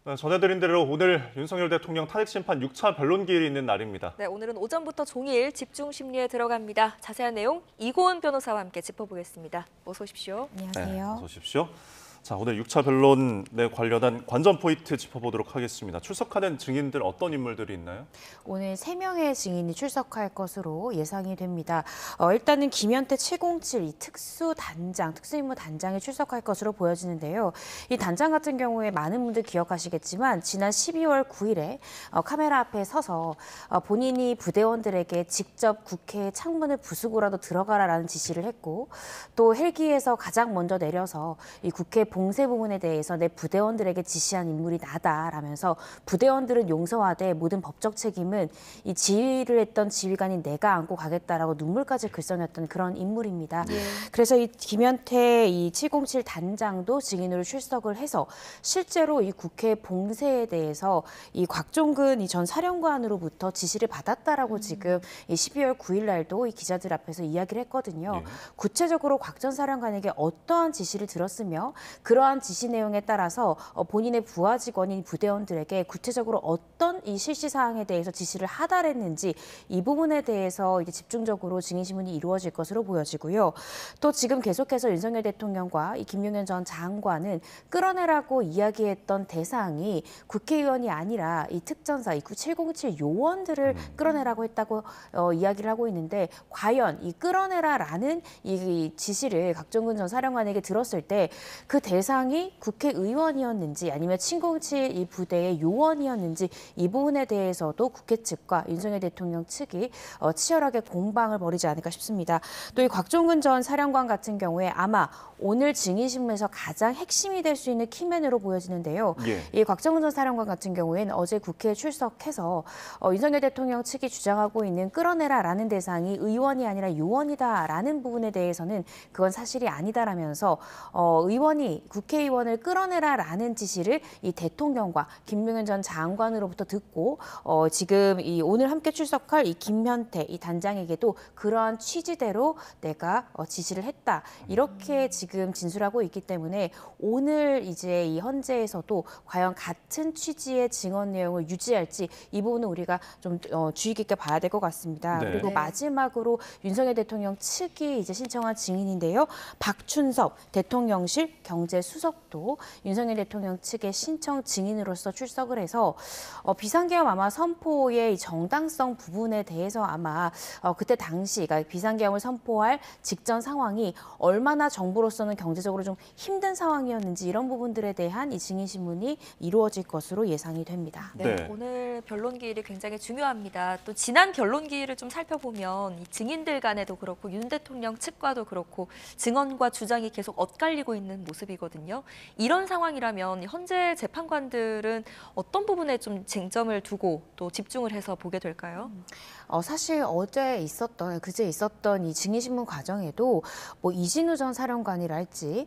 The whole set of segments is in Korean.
네, 전해드린 대로 오늘 윤석열 대통령 탄핵심판 6차 변론기일이 있는 날입니다. 네, 오늘은 오전부터 종일 집중 심리에 들어갑니다. 자세한 내용 이고은 변호사와 함께 짚어보겠습니다. 어서 오십시오. 안녕하세요. 네, 어서 오십시오. 자, 오늘 6차 변론에 관련한 관전 포인트 짚어보도록 하겠습니다. 출석하는 증인들 어떤 인물들이 있나요? 오늘 3명의 증인이 출석할 것으로 예상이 됩니다. 일단은 김현태 707 이 특수임무 단장이 출석할 것으로 보여지는데요. 이 단장 같은 경우에 많은 분들 기억하시겠지만 지난 12월 9일에 카메라 앞에 서서 본인이 부대원들에게 직접 국회 창문을 부수고라도 들어가라라는 지시를 했고 또 헬기에서 가장 먼저 내려서 이 국회 봉쇄 부분에 대해서 내 부대원들에게 지시한 인물이 나다라면서 부대원들은 용서하되 모든 법적 책임은 이 지휘를 했던 지휘관인 내가 안고 가겠다라고 눈물까지 글썽였던 그런 인물입니다. 그래서 이 김현태 이 707 단장도 증인으로 출석을 해서 실제로 이 국회 봉쇄에 대해서 이 곽종근 이 전 사령관으로부터 지시를 받았다라고 지금 이 12월 9일 날도 이 기자들 앞에서 이야기를 했거든요. 구체적으로 곽 전 사령관에게 어떠한 지시를 들었으며 그러한 지시 내용에 따라서 본인의 부하 직원인 부대원들에게 구체적으로 어떤 이 실시 사항에 대해서 지시를 하달했는지 이 부분에 대해서 이제 집중적으로 증인 신문이 이루어질 것으로 보여지고요. 또 지금 계속해서 윤석열 대통령과 이 김용현 전 장관은 끌어내라고 이야기했던 대상이 국회의원이 아니라 이 특전사 이 707 요원들을 끌어내라고 했다고 이야기를 하고 있는데 과연 이 끌어내라라는 이 지시를 곽종근 전 사령관에게 들었을 때 그 대상이 국회의원이었는지 아니면 707 이 부대의 요원이었는지 이 부분에 대해서도 국회 측과 윤석열 대통령 측이 치열하게 공방을 벌이지 않을까 싶습니다. 또 이 곽종근 전 사령관 같은 경우에 아마 오늘 증인신문에서 가장 핵심이 될 수 있는 키맨으로 보여지는데요. 이 곽종근 전 사령관 같은 경우에는 어제 국회에 출석해서 윤석열 대통령 측이 주장하고 있는 끌어내라라는 대상이 의원이 아니라 요원이다라는 부분에 대해서는 그건 사실이 아니다라면서 의원이 국회의원을 끌어내라라는 지시를 이 대통령과 김용현 전 장관으로부터 듣고 지금 이 오늘 함께 출석할 이 김현태 이 단장에게도 그러한 취지대로 내가 지시를 했다 이렇게 지금 진술하고 있기 때문에 오늘 이제 이 헌재에서도 과연 같은 취지의 증언 내용을 유지할지 이 부분은 우리가 좀 주의 깊게 봐야 될 것 같습니다. 네. 그리고 마지막으로 윤석열 대통령 측이 이제 신청한 증인인데요. 박춘섭 대통령실 경제수석도 윤석열 대통령 측의 신청 증인으로서 출석을 해서 비상계엄 아마 선포의 정당성 부분에 대해서 아마 그때 당시 그러니까 비상계엄을 선포할 직전 상황이 얼마나 정부로서는 경제적으로 좀 힘든 상황이었는지 이런 부분들에 대한 이 증인 신문이 이루어질 것으로 예상이 됩니다. 네, 오늘 변론기일이 굉장히 중요합니다. 또 지난 변론기일을 좀 살펴보면 이 증인들 간에도 그렇고 윤 대통령 측과도 그렇고 증언과 주장이 계속 엇갈리고 있는 모습이거든요. 이런 상황이라면 현재 재판관들은 어떤 부분에 좀 쟁점을 두고 또 집중을 해서 보게 될까요? 사실 그제 있었던 이 증인신문 과정에도 뭐 이진우 전 사령관이랄지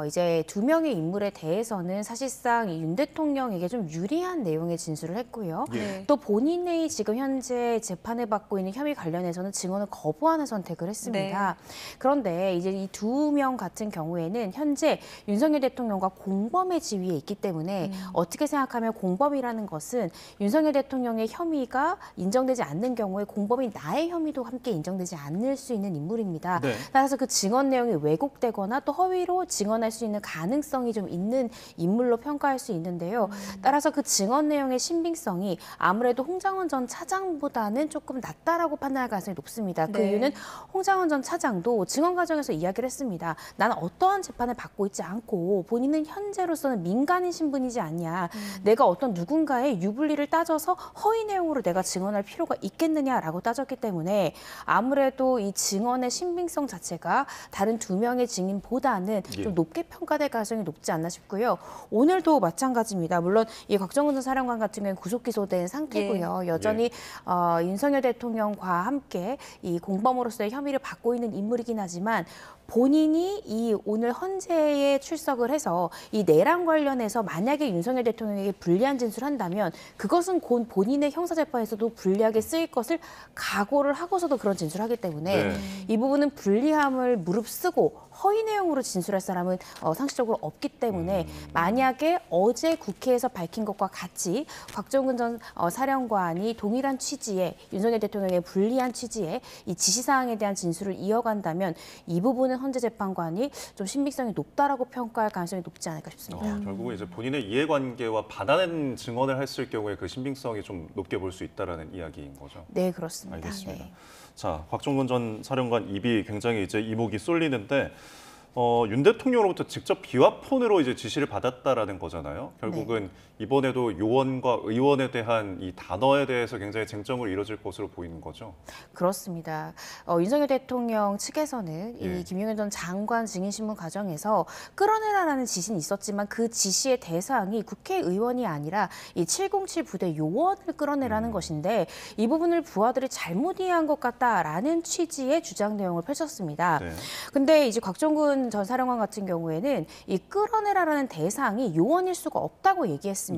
이제 두 명의 인물에 대해서는 사실상 이 윤 대통령에게 좀 유리한 내용의 진술을 했고요. 또 본인의 지금 현재 재판을 받고 있는 혐의 관련해서는 증언을 거부하는 선택을 했습니다. 그런데 이제 이 두 명 같은 경우에는 현재 윤석열 대통령과 공범의 지위에 있기 때문에 어떻게 생각하면 공범이라는 것은 윤석열 대통령의 혐의가 인정되지 않는 경우에 공범인 나의 혐의도 함께 인정되지 않을 수 있는 인물입니다. 따라서 그 증언 내용이 왜곡되거나 또 허위로 증언할 수 있는 가능성이 좀 있는 인물로 평가할 수 있는데요. 따라서 그 증언 내용의 신빙성이 아무래도 홍장원 전 차장보다는 조금 낮다라고 판단할 가능성이 높습니다. 그 이유는 홍장원 전 차장도 증언 과정에서 이야기를 했습니다. 나는 어떠한 재판을 받고 있지 않고 본인은 현재로서는 민간인 신분이지 않냐. 내가 어떤 누군가의 유불리를 따져서 허위 내용으로 내가 증언할 필요가 있겠느냐라고 따졌기 때문에 아무래도 이 증언의 신빙성 자체가 다른 두 명의 증인보다는 좀 높게 평가될 가능성이 높지 않나 싶고요. 오늘도 마찬가지입니다. 물론 이 곽종근 전 사령관 같은 경우는 구속 기소된 상태고요. 여전히 윤석열 대통령과 함께 이 공범으로서의 혐의를 받고 있는 인물이긴 하지만 본인이 이 오늘 헌재에 출석을 해서 이 내란 관련해서 만약에 윤석열 대통령에게 불리한 진술을 한다면 그것은 곧 본인의 형사재판에서도 불리하게 쓰일 것을 각오를 하고서도 그런 진술을 하기 때문에 이 부분은 불리함을 무릅쓰고 허위 내용으로 진술할 사람은 상식적으로 없기 때문에 만약에 어제 국회에서 밝힌 것과 같이 곽종근 전 사령관이 동일한 취지의 윤석열 대통령의 불리한 취지의 이 지시사항에 대한 진술을 이어간다면 이 부분은 헌재 재판관이 좀 신빙성이 높다라고 평가할 가능성이 높지 않을까 싶습니다. 결국은 이제 본인의 이해관계와 받아낸 증언을 했을 경우에 그 신빙성이 좀 높게 볼 수 있다라는 이야기인 거죠. 네, 그렇습니다. 알겠습니다. 네. 자, 곽종근 전 사령관 입이 굉장히 이제 이목이 쏠리는데 윤 대통령으로부터 직접 비화폰으로 이제 지시를 받았다라는 거잖아요. 결국은 이번에도 요원과 의원에 대한 이 단어에 대해서 굉장히 쟁점으로 이뤄질 것으로 보이는 거죠. 그렇습니다. 윤석열 대통령 측에서는 예. 이 김용현 전 장관 증인신문 과정에서 끌어내라라는 지시는 있었지만 그 지시의 대상이 국회의원이 아니라 이 707 부대 요원을 끌어내라는 것인데 이 부분을 부하들이 잘못 이해한 것 같다라는 취지의 주장 내용을 펼쳤습니다. 네. 근데 이제 곽종근 전 사령관 같은 경우에는 이 끌어내라라는 대상이 요원일 수가 없다고 얘기했습니다.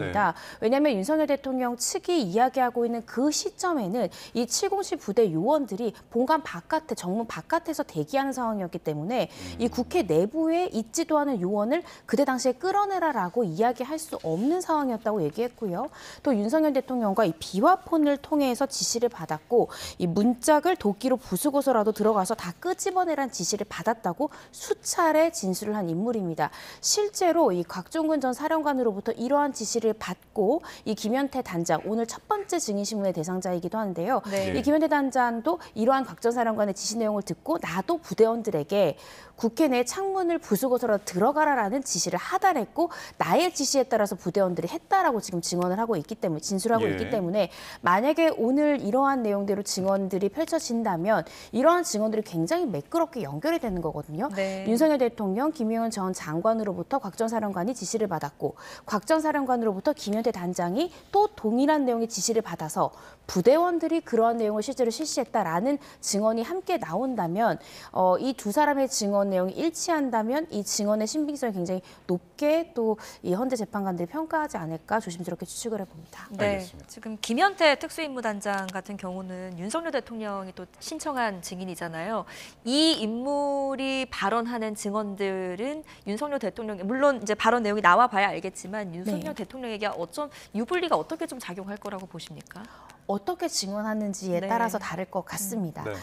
왜냐하면 윤석열 대통령 측이 이야기하고 있는 그 시점에는 이 707 부대 요원들이 본관 바깥에 정문 바깥에서 대기하는 상황이었기 때문에 이 국회 내부에 있지도 않은 요원을 그때 당시에 끌어내라라고 이야기할 수 없는 상황이었다고 얘기했고요. 또 윤석열 대통령과 이 비화폰을 통해서 지시를 받았고 이 문짝을 도끼로 부수고서라도 들어가서 다 끄집어내라는 지시를 받았다고 수차례 진술을 한 인물입니다. 실제로 이 곽종근 전 사령관으로부터 이러한 지시를 받고 이 김현태 단장, 오늘 첫 번째 증인신문의 대상자이기도 한데요. 네. 이 김현태 단장도 이러한 곽 전 사령관의 지시 내용을 듣고 나도 부대원들에게 국회 내 창문을 부수고서라도 들어가라라는 지시를 하달했고 나의 지시에 따라서 부대원들이 했다라고 지금 증언을 하고 있기 때문에 진술하고 예. 있기 때문에 만약에 오늘 이러한 내용대로 증언들이 펼쳐진다면 이러한 증언들이 굉장히 매끄럽게 연결이 되는 거거든요. 네. 윤석열 대통령, 김용현 전 장관으로부터 곽 전 사령관이 지시를 받았고 곽 전 사령관으로부터 김현태 단장이 또 동일한 내용의 지시를 받아서 부대원들이 그러한 내용을 실제로 실시했다라는 증언이 함께 나온다면 이 두 사람의 증언 내용이 일치한다면 이 증언의 신빙성이 굉장히 높게 또 이 헌재 재판관들이 평가하지 않을까 조심스럽게 추측을 해봅니다. 네, 알겠습니다. 지금 김현태 특수임무단장 같은 경우는 윤석열 대통령이 또 신청한 증인이잖아요. 이 인물이 발언하는 증언들은 윤석열 대통령 물론 이제 발언 내용이 나와 봐야 알겠지만 윤석열 대통령에게 어떤 유불리가 어떻게 좀 작용할 거라고 보십니까? 어떻게 증언하는지에 네. 따라서 다를 것 같습니다. 네.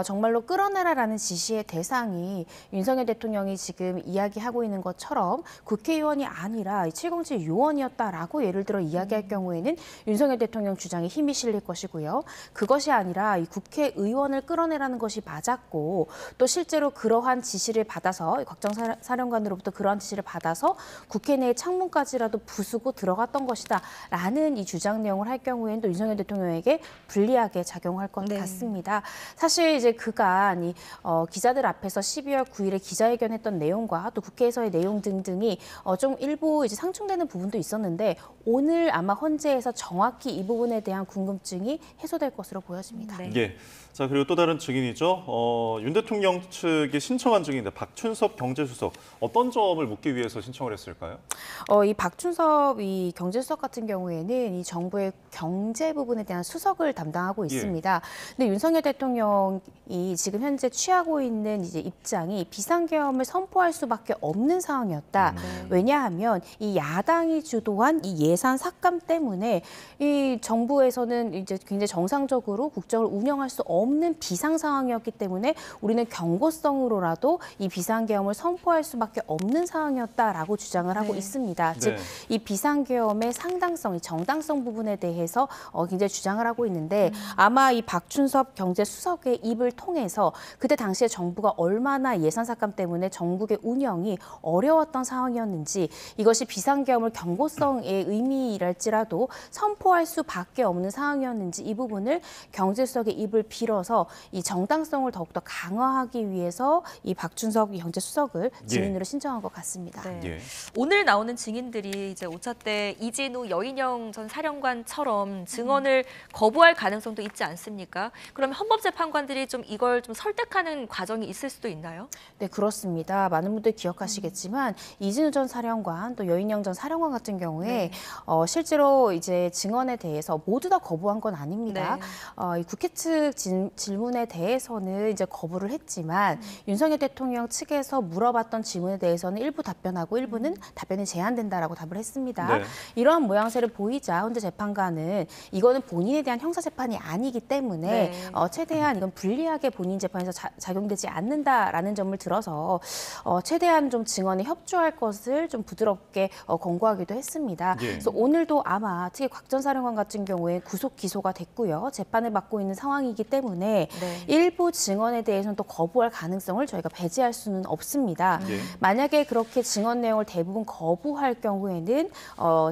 정말로 끌어내라라는 지시의 대상이 윤석열 대통령이 지금 이야기하고 있는 것처럼 국회의원이 아니라 707 요원이었다라고 예를 들어 이야기할 경우에는 윤석열 대통령 주장에 힘이 실릴 것이고요. 그것이 아니라 이 국회의원을 끌어내라는 것이 맞았고 또 실제로 그러한 지시를 받아서 곽정 사령관으로부터 그러한 지시를 받아서 국회 내의 창문까지라도 부수고 들어갔던 것이다라는 이 주장 내용을 할 경우에는 또 윤석열 대통령에게 불리하게 작용할 것 네. 같습니다. 사실 이제 그간 이 기자들 앞에서 12월 9일에 기자회견했던 내용과 또 국회에서의 내용 등등이 좀 일부 이제 상충되는 부분도 있었는데 오늘 아마 헌재에서 정확히 이 부분에 대한 궁금증이 해소될 것으로 보여집니다. 네. 예. 자, 그리고 또 다른 증인이죠. 윤 대통령 측이 신청한 증인인데 박춘섭 경제수석 어떤 점을 묻기 위해서 신청을 했을까요? 이 박춘섭 이 경제수석 같은 경우에는 이 정부의 경제 부분에 대한 수석을 담당하고 있습니다. 근데 윤석열 대통령이 지금 현재 취하고 있는 이제 입장이 비상계엄을 선포할 수밖에 없는 상황이었다. 왜냐하면 이 야당이 주도한 이 예산 삭감 때문에 이 정부에서는 이제 굉장히 정상적으로 국정을 운영할 수 없는 비상 상황이었기 때문에 우리는 경고성으로라도 이 비상계엄을 선포할 수밖에 없는 상황이었다라고 주장을 하고 있습니다. 즉, 이 비상계엄의 상당성, 이 정당성 부분에 대해서 굉장히 주장을 하고 있는데 아마 이 박춘섭 경제수석의 입을 통해서 그때 당시에 정부가 얼마나 예산 삭감 때문에 전국의 운영이 어려웠던 상황이었는지 이것이 비상계엄을 경고성의 의미랄지라도 선포할 수밖에 없는 상황이었는지 이 부분을 경제수석의 입을 빌어서 이 정당성을 더욱더 강화하기 위해서 이 박춘석 경제수석을 증인으로 신청한 것 같습니다. 네. 예. 오늘 나오는 증인들이 이제 5차 때 이진우 여인영 전 사령관처럼 증언을 거부할 가능성도 있지 않습니까? 그러면 헌법재판관들이 좀 이걸 좀 설득하는 과정이 있을 수도 있나요? 네, 그렇습니다. 많은 분들 기억하시겠지만 이진우 전 사령관 또 여인영 전 사령관 같은 경우에 실제로 이제 증언에 대해서 모두 다 거부한 건 아닙니다. 이 국회 측 질문에 대해서는 이제 거부를 했지만 윤석열 대통령 측에서 물어봤던 질문에 대해서는 일부 답변하고 일부는 답변이 제한된다라고 답을 했습니다. 네. 이러한 모양새를 보이자 헌재 재판관은 이거는 본인에 대한 형사 재판이 아니기 때문에 최대한 이건 불리하게 본인 재판에서 작용되지 않는다라는 점을 들어서 최대한 좀 증언에 협조할 것을 좀 부드럽게 권고하기도 했습니다. 예. 그래서 오늘도 아마 특히 곽 전 사령관 같은 경우에 구속 기소가 됐고요. 재판을 받고 있는 상황이기 때문에 일부 증언에 대해서는 또 거부할 가능성을 저희가 배제할 수는 없습니다. 예. 만약에 그렇게 증언 내용을 대부분 거부할 경우에는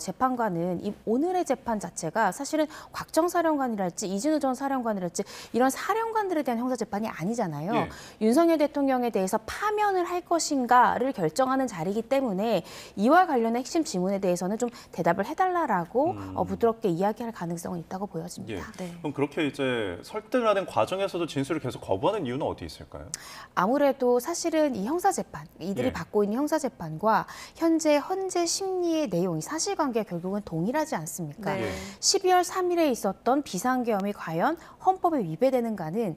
재판관은 이 오늘의 재판 자체가 사실은 곽 전 사령관이랄지 이진우 전 사령관이랄지 이런 사령관들에 대한 형사 재판이 아니잖아요. 예. 윤석열 대통령에 대해서 파면을 할 것인가를 결정하는 자리이기 때문에 이와 관련된 핵심 질문에 대해서는 좀 대답을 해달라라고 부드럽게 이야기할 가능성은 있다고 예. 보여집니다. 그럼 그렇게 이제 설득을 하는 과정에서도 진술을 계속 거부하는 이유는 어디 있을까요? 아무래도 사실은 이 형사재판, 이들이 예. 받고 있는 형사재판과 현재 헌재 심리의 내용이 사실관계가 결국은 동일하지 않습니까? 네. 12월 3일에 있었던 비상계엄이 과연 헌법에 위배되는가는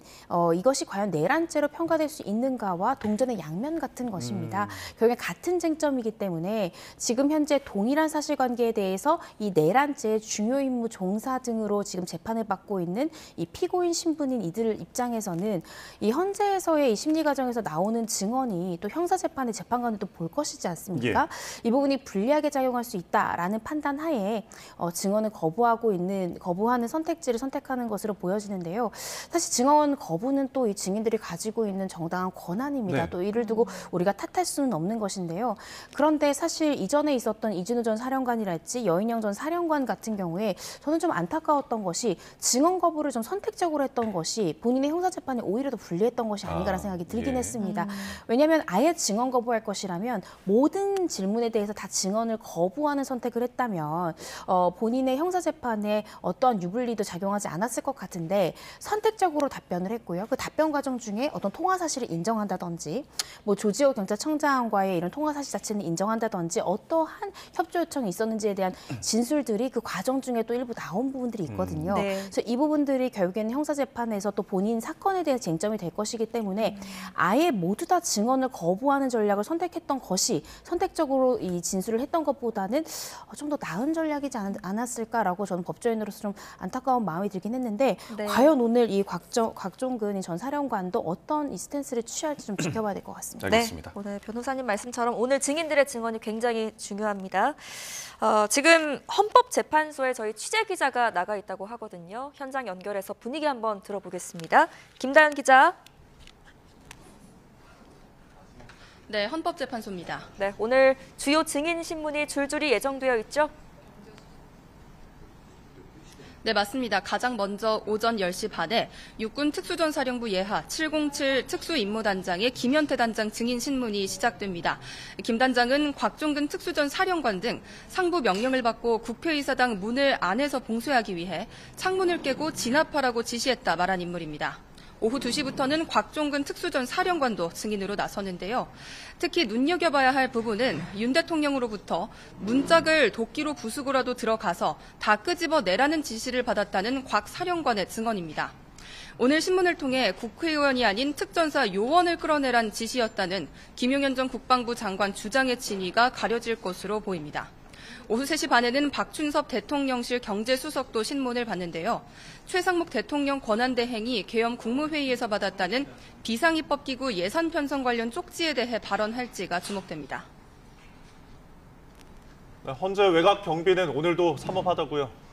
이것이 과연 내란죄로 평가될 수 있는가와 동전의 양면 같은 것입니다. 결국엔 같은 쟁점이기 때문에 지금 현재 동일한 사실관계에 대해서 이 내란죄의 중요 임무 종사 등으로 지금 재판을 받고 있는 이 피고인 신분인 이들 입장에서는 이 헌재에서의 이 심리 과정에서 나오는 증언이 또 형사재판의 재판관은 또 볼 것이지 않습니까? 이 부분이 불리하게 작용할 수 있다라는 판단 하에 증언을 거부하는 선택지를 선택하는 것으로 보여지는데요. 사실 증언 거부는 또 이 증인들이 가지고 있는 정당한 권한입니다. 네. 또 이를 두고 우리가 탓할 수는 없는 것인데요. 그런데 사실 이전에 있었던 이진우 전 사령관이랄지 여인영 전 사령관 같은 경우에 저는 좀 안타까웠던 것이 증언 거부를 좀 선택적으로 했던 것이 본인의 형사재판에 오히려 더 불리했던 것이 아닌가라는 생각이 들긴 예. 했습니다. 왜냐하면 아예 증언 거부할 것이라면 모든 질문에 대해서 다 증언을 거부하는 선택을 했다면 본인의 형사재판에 어떠한 유불리도 작용하지 않았을 것 같은데 선택적으로 답변을 했고요. 그 답변 과정 중에 어떤 통화 사실을 인정한다든지 뭐 조지호 경찰청장과의 이런 통화 사실 자체는 인정한다든지 어떠한 협조 요청이 있었는지에 대한 진술들이 그 과정 중에 또 일부 나온 부분들이 있거든요. 그래서 이 부분들이 결국에는 형사재판에서 또 본인 사건에 대한 쟁점이 될 것이기 때문에 아예 모두 다 증언을 거부하는 전략을 선택했던 것이 선택적으로 이 진술을 했던 것보다는 좀 더 나은 전략이지 않았을까라고 저는 법조인으로서 좀 안타까운 마음이 들긴 했는데 과연 오늘 이 곽종근 전 사령관도 어떤 이 스탠스를 취할지 좀 지켜봐야 될 것 같습니다. 알겠습니다. 오늘 변호사님 말씀처럼 오늘 증인들의 증언이 굉장히 중요합니다. 지금 헌법재판소에 저희 취재 기자가 나가 있다고 하거든요. 현장 연결해서 분위기 한번 들어보겠습니다. 김다연 기자. 네, 헌법재판소입니다. 네, 오늘 주요 증인 신문이 줄줄이 예정되어 있죠? 네, 맞습니다. 가장 먼저 오전 10시 반에 육군 특수전사령부 예하 707 특수임무단장의 김현태 단장 증인 신문이 시작됩니다. 김 단장은 곽종근 특수전사령관 등 상부 명령을 받고 국회의사당 문을 안에서 봉쇄하기 위해 창문을 깨고 진압하라고 지시했다 말한 인물입니다. 오후 2시부터는 곽종근 특수전 사령관도 증인으로 나서는데요. 특히 눈여겨봐야 할 부분은 윤 대통령으로부터 문짝을 도끼로 부수고라도 들어가서 다 끄집어내라는 지시를 받았다는 곽 사령관의 증언입니다. 오늘 신문을 통해 국회의원이 아닌 특전사 요원을 끌어내란 지시였다는 김용현 전 국방부 장관 주장의 진위가 가려질 것으로 보입니다. 오후 3시 반에는 박춘섭 대통령실 경제수석도 신문을 봤는데요. 최상목 대통령 권한대행이 계엄 국무회의에서 받았다는 비상입법기구 예산 편성 관련 쪽지에 대해 발언할지가 주목됩니다. 헌재 외곽 경비는 오늘도 삼업하다고요?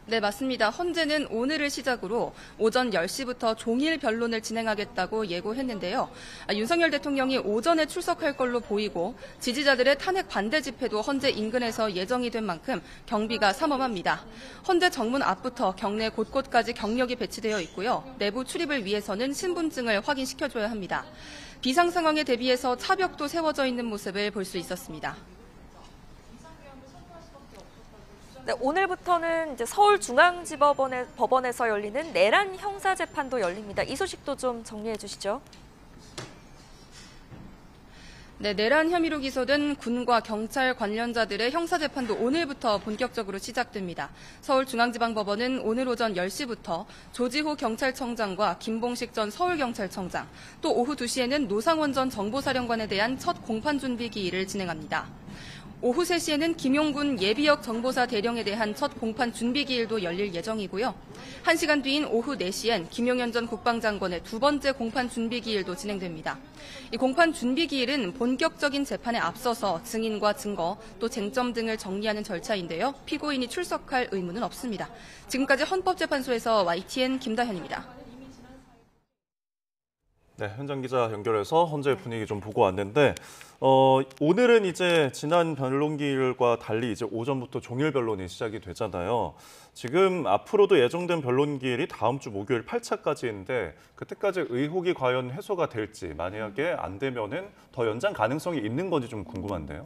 네, 맞습니다. 헌재는 오늘을 시작으로 오전 10시부터 종일 변론을 진행하겠다고 예고했는데요. 윤석열 대통령이 오전에 출석할 걸로 보이고 지지자들의 탄핵 반대 집회도 헌재 인근에서 예정이 된 만큼 경비가 삼엄합니다. 헌재 정문 앞부터 경내 곳곳까지 경력이 배치되어 있고요. 내부 출입을 위해서는 신분증을 확인시켜줘야 합니다. 비상 상황에 대비해서 차벽도 세워져 있는 모습을 볼 수 있었습니다. 네, 오늘부터는 이제 법원에서 열리는 내란 형사 재판도 열립니다. 이 소식도 좀 정리해 주시죠. 네, 내란 혐의로 기소된 군과 경찰 관련자들의 형사재판도 오늘부터 본격적으로 시작됩니다. 서울중앙지방법원은 오늘 오전 10시부터 조지호 경찰청장과 김봉식 전 서울경찰청장, 또 오후 2시에는 노상원 전 정보사령관에 대한 첫 공판 준비 기일을 진행합니다. 오후 3시에는 김용군 예비역 정보사 대령에 대한 첫 공판 준비 기일도 열릴 예정이고요. 1시간 뒤인 오후 4시엔 김용현 전 국방장관의 두 번째 공판 준비 기일도 진행됩니다. 이 공판 준비 기일은 본격적인 재판에 앞서서 증인과 증거, 또 쟁점 등을 정리하는 절차인데요. 피고인이 출석할 의무는 없습니다. 지금까지 헌법재판소에서 YTN 김다현입니다. 네, 현장 기자 연결해서 현재 분위기 좀 보고 왔는데 오늘은 이제 지난 변론기일과 달리 이제 오전부터 종일 변론이 시작이 되잖아요. 지금 앞으로도 예정된 변론기일이 다음 주 목요일 8차까지인데 그때까지 의혹이 과연 해소가 될지 만약에 안 되면은 더 연장 가능성이 있는 건지 좀 궁금한데요.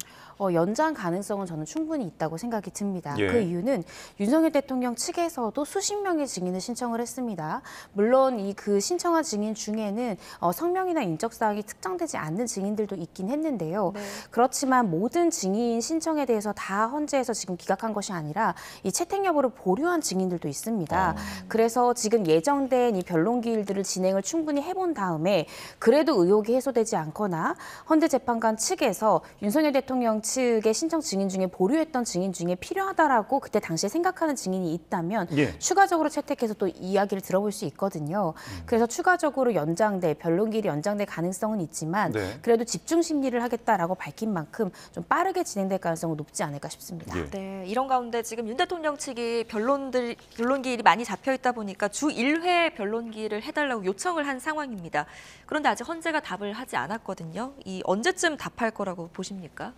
연장 가능성은 저는 충분히 있다고 생각이 듭니다. 예. 그 이유는 윤석열 대통령 측에서도 수십 명의 증인을 신청을 했습니다. 물론 그 신청한 증인 중에는 성명이나 인적사항이 특정되지 않는 증인들도 있긴 했는데요. 네. 그렇지만 모든 증인 신청에 대해서 다 헌재에서 지금 기각한 것이 아니라 이 채택 여부를 보류한 증인들도 있습니다. 그래서 지금 예정된 이 변론기일들을 진행을 충분히 해본 다음에 그래도 의혹이 해소되지 않거나 헌재재판관 측에서 윤석열 대통령 측의 신청 증인 중에 보류했던 증인 중에 필요하다라고 그때 당시에 생각하는 증인이 있다면 예. 추가적으로 채택해서 또 이야기를 들어볼 수 있거든요. 그래서 추가적으로 변론기일이 연장될 가능성은 있지만 네. 그래도 집중 심리를 하겠다라고 밝힌 만큼 좀 빠르게 진행될 가능성은 높지 않을까 싶습니다. 예. 네, 이런 가운데 지금 윤 대통령 측이 변론기일이 많이 잡혀 있다 보니까 주 1회 변론기일을 해달라고 요청을 한 상황입니다. 그런데 아직 헌재가 답을 하지 않았거든요. 이 언제쯤 답할 거라고 보십니까?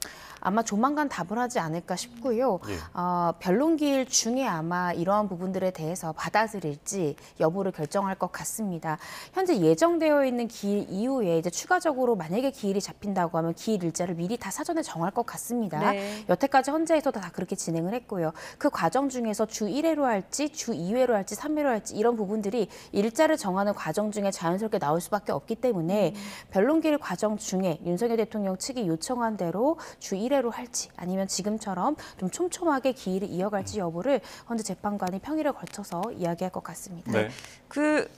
아마 조만간 답을 하지 않을까 싶고요. 예. 변론기일 중에 아마 이러한 부분들에 대해서 받아들일지 여부를 결정할 것 같습니다. 현재 예정되어 있는 기일 이후에 이제 추가적으로 만약에 기일이 잡힌다고 하면 기일 일자를 미리 다 사전에 정할 것 같습니다. 네. 여태까지 헌재에서도 다 그렇게 진행을 했고요. 그 과정 중에서 주 1회로 할지 주 2회로 할지 3회로 할지 이런 부분들이 일자를 정하는 과정 중에 자연스럽게 나올 수밖에 없기 때문에 변론기일 과정 중에 윤석열 대통령 측이 요청한 대로 주 1회로 할지 아니면 지금처럼 좀 촘촘하게 기일을 이어갈지 여부를 헌재 재판관이 평일에 걸쳐서 이야기할 것 같습니다. 네. 그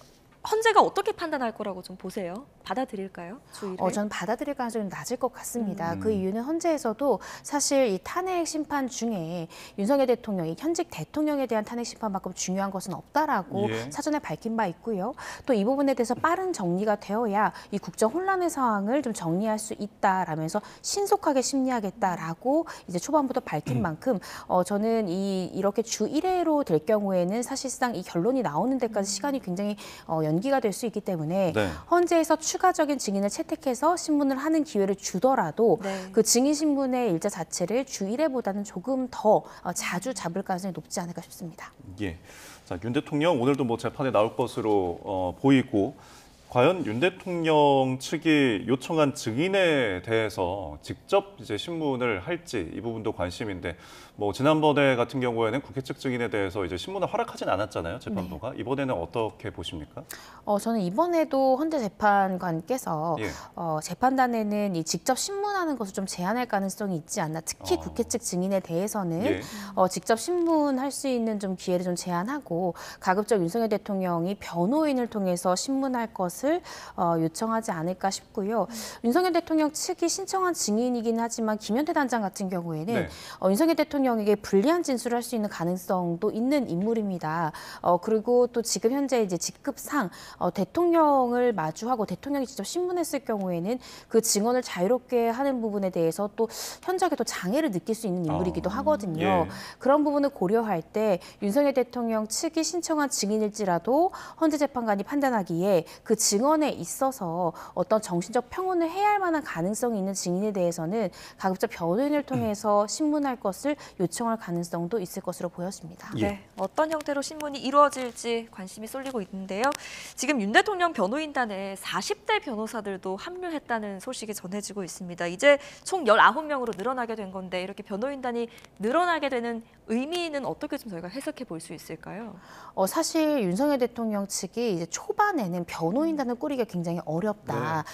헌재가 어떻게 판단할 거라고 좀 보세요? 받아들일까요? 주 1회? 저는 받아들일 가능성이 낮을 것 같습니다. 그 이유는 헌재에서도 사실 이 탄핵 심판 중에 윤석열 대통령이 현직 대통령에 대한 탄핵 심판만큼 중요한 것은 없다라고 예. 사전에 밝힌 바 있고요. 또 이 부분에 대해서 빠른 정리가 되어야 이 국정 혼란의 상황을 좀 정리할 수 있다라면서 신속하게 심리하겠다라고 이제 초반부터 밝힌 만큼 저는 이렇게 주 1회로 될 경우에는 사실상 이 결론이 나오는 데까지 시간이 굉장히 연기가 될 수 있기 때문에 네. 헌재에서 추가적인 증인을 채택해서 신문을 하는 기회를 주더라도 네. 그 증인 신문의 일자 자체를 주 1회보다는 조금 더 자주 잡을 가능성이 높지 않을까 싶습니다. 예. 자, 윤 대통령 오늘도 뭐 재판에 나올 것으로 보이고 과연 윤 대통령 측이 요청한 증인에 대해서 직접 이제 신문을 할지 이 부분도 관심인데 뭐 지난번에 같은 경우에는 국회 측 증인에 대해서 이제 신문을 허락하진 않았잖아요, 재판부가. 네. 이번에는 어떻게 보십니까? 저는 이번에도 헌재 재판관께서 예. 재판단에는 이 직접 신문하는 것을 좀 제한할 가능성이 있지 않나. 특히 국회 측 증인에 대해서는 예. 직접 신문할 수 있는 좀 기회를 좀 제한하고 가급적 윤석열 대통령이 변호인을 통해서 신문할 것을 요청하지 않을까 싶고요. 윤석열 대통령 측이 신청한 증인이긴 하지만 김현태 단장 같은 경우에는 네. 윤석열 대통령에게 불리한 진술을 할 수 있는 가능성도 있는 인물입니다. 그리고 또 지금 현재 이제 직급상 대통령을 마주하고 대통령이 직접 신문했을 경우에는 그 증언을 자유롭게 하는 부분에 대해서 또 현저하게 또 장애를 느낄 수 있는 인물이기도 하거든요. 예. 그런 부분을 고려할 때 윤석열 대통령 측이 신청한 증인일지라도 헌재 재판관이 판단하기에 그 증언에 있어서 어떤 정신적 평온을 해야 할 만한 가능성이 있는 증인에 대해서는 가급적 변호인을 통해서 신문할 것을 요청할 가능성도 있을 것으로 보여집니다. 예. 네, 어떤 형태로 신문이 이루어질지 관심이 쏠리고 있는데요. 지금 윤 대통령 변호인단에 40대 변호사들도 합류했다는 소식이 전해지고 있습니다. 이제 총 19명으로 늘어나게 된 건데 이렇게 변호인단이 늘어나게 되는 의미는 어떻게 좀 저희가 해석해 볼 수 있을까요? 사실 윤석열 대통령 측이 이제 초반에는 변호인단을 꾸리기가 굉장히 어렵다.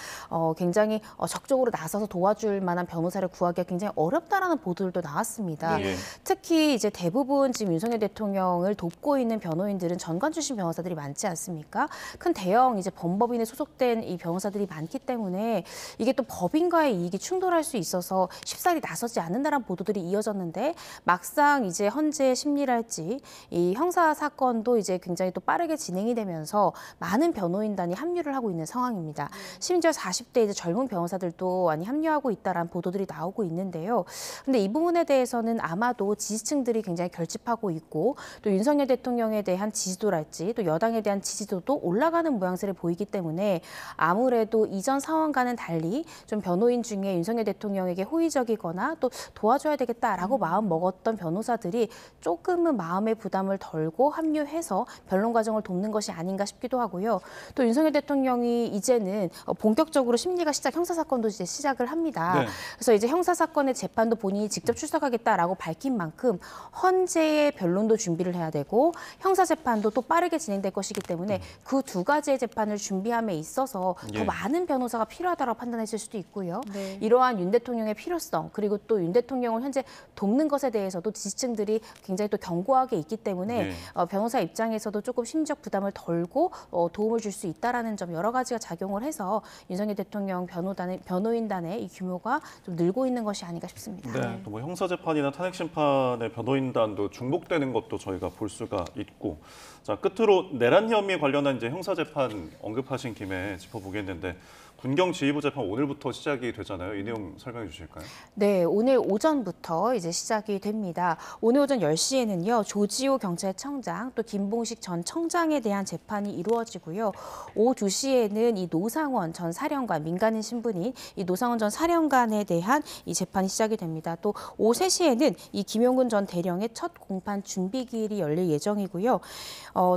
굉장히 적극적으로 나서서 도와줄 만한 변호사를 구하기가 굉장히 어렵다라는 보도들도 나왔습니다. 예. 특히 이제 대부분 지금 윤석열 대통령을 돕고 있는 변호인들은 전관 출신 변호사들이 많지 않습니까? 큰 대형 이제 범법인에 소속된 이 변호사들이 많기 때문에 이게 또 법인과의 이익이 충돌할 수 있어서 쉽사리 나서지 않는다라는 보도들이 이어졌는데 막상 이제 헌재 심리랄지 이 형사 사건도 이제 굉장히 또 빠르게 진행이 되면서 많은 변호인단이 합류를 하고 있는 상황입니다. 심지어 40대 이제 젊은 변호사들도 많이 합류하고 있다라는 보도들이 나오고 있는데요. 근데 이 부분에 대해서는 아마도 지지층들이 굉장히 결집하고 있고 또 윤석열 대통령에 대한 지지도랄지 또 여당에 대한 지지도도 올라가는 모양새를 보이기 때문에 아무래도 이전 상황과는 달리 좀 변호인 중에 윤석열 대통령에게 호의적이거나 또 도와줘야 되겠다라고 마음 먹었던 변호사들이 조금은 마음의 부담을 덜고 합류해서 변론 과정을 돕는 것이 아닌가 싶기도 하고요. 또 윤석열 대통령이 이제는 본격적으로 심리가 형사 사건도 이제 시작을 합니다. 네. 그래서 이제 형사 사건의 재판도 본인이 직접 출석하겠다라고 밝힌 만큼 헌재의 변론도 준비를 해야 되고 형사 재판도 또 빠르게 진행될 것이기 때문에 그 두 가지의 재판을 준비함에 있어서 예. 더 많은 변호사가 필요하다고 판단했을 수도 있고요. 네. 이러한 윤 대통령의 필요성 그리고 또 윤 대통령을 현재 돕는 것에 대해서도 지지층들이 굉장히 또 견고하게 있기 때문에 예. 변호사 입장에서도 조금 심리적 부담을 덜고 도움을 줄 수 있다라는 점 여러 가지가 작용을 해서 윤석열 대통령 변호인단의 이 규모가 좀 늘고 있는 것이 아닌가 싶습니다. 네, 또 뭐 형사 재판이나 탄핵 심판의 변호인단도 중복되는 것도 저희가 볼 수가 있고, 자 끝으로 내란 혐의 관련한 이제 형사 재판 언급하신 김에 짚어보겠는데. 군경 지휘부 재판 오늘부터 시작이 되잖아요. 이 내용 설명해 주실까요? 네, 오늘 오전부터 이제 시작이 됩니다. 오늘 오전 10시에는요, 조지호 경찰청장 또 김봉식 전 청장에 대한 재판이 이루어지고요. 오후 2시에는 이 노상원 전 사령관, 민간인 신분인 이 노상원 전 사령관에 대한 이 재판이 시작이 됩니다. 또 오후 3시에는 이 김용근 전 대령의 첫 공판 준비 기일이 열릴 예정이고요.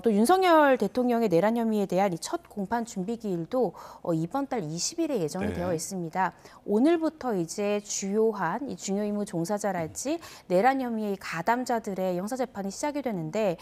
또 윤석열 대통령의 내란 혐의에 대한 이 첫 공판 준비 기일도 이번 달 20일에 예정이 네. 되어 있습니다. 오늘부터 이제 주요한 이 중요 임무 종사자랄지 내란 혐의의 가담자들의 형사 재판이 시작이 되는데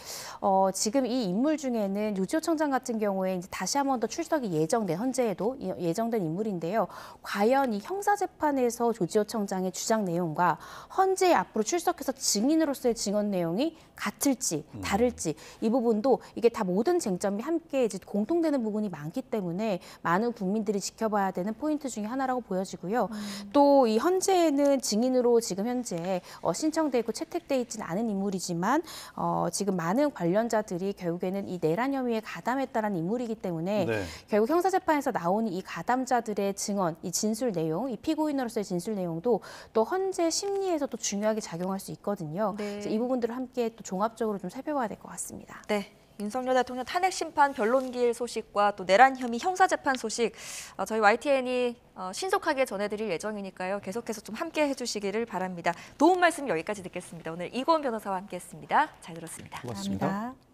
지금 이 인물 중에는 유지호 청장 같은 경우에 이제 다시 한 번 더 출석이 예정된 헌재에도 예정된 인물인데요. 과연 이 형사 재판에서 조지호 청장의 주장 내용과 헌재에 앞으로 출석해서 증인으로서의 증언 내용이 같을지 다를지 이 부분도 이게 다 모든 쟁점이 함께 이제 공통되는 부분이 많기 때문에 많은 국민들이 지켜봐야 되는 포인트 중에 하나라고 보여지고요. 또 이 헌재에는 증인으로 지금 현재 신청돼 있고 채택돼 있지는 않은 인물이지만 지금 많은 관련자들이 결국에는 이 내란 혐의에 가담했다는 인물이기 때문에 네. 결국 형사재판에서 나오는 이 가담자들의 증언, 이 진술 내용, 이 피고인으로서의 진술 내용도 또 헌재 심리에서도 중요하게 작용할 수 있거든요. 네. 그래서 이 부분들을 함께 또 종합적으로 좀 살펴봐야 될 것 같습니다. 네. 윤석열 대통령 탄핵 심판 변론기일 소식과 또 내란 혐의 형사 재판 소식 저희 YTN이 신속하게 전해드릴 예정이니까요. 계속해서 좀 함께 해주시기를 바랍니다. 도움 말씀 여기까지 듣겠습니다. 오늘 이고은 변호사와 함께했습니다. 잘 들었습니다. 고맙습니다. 감사합니다.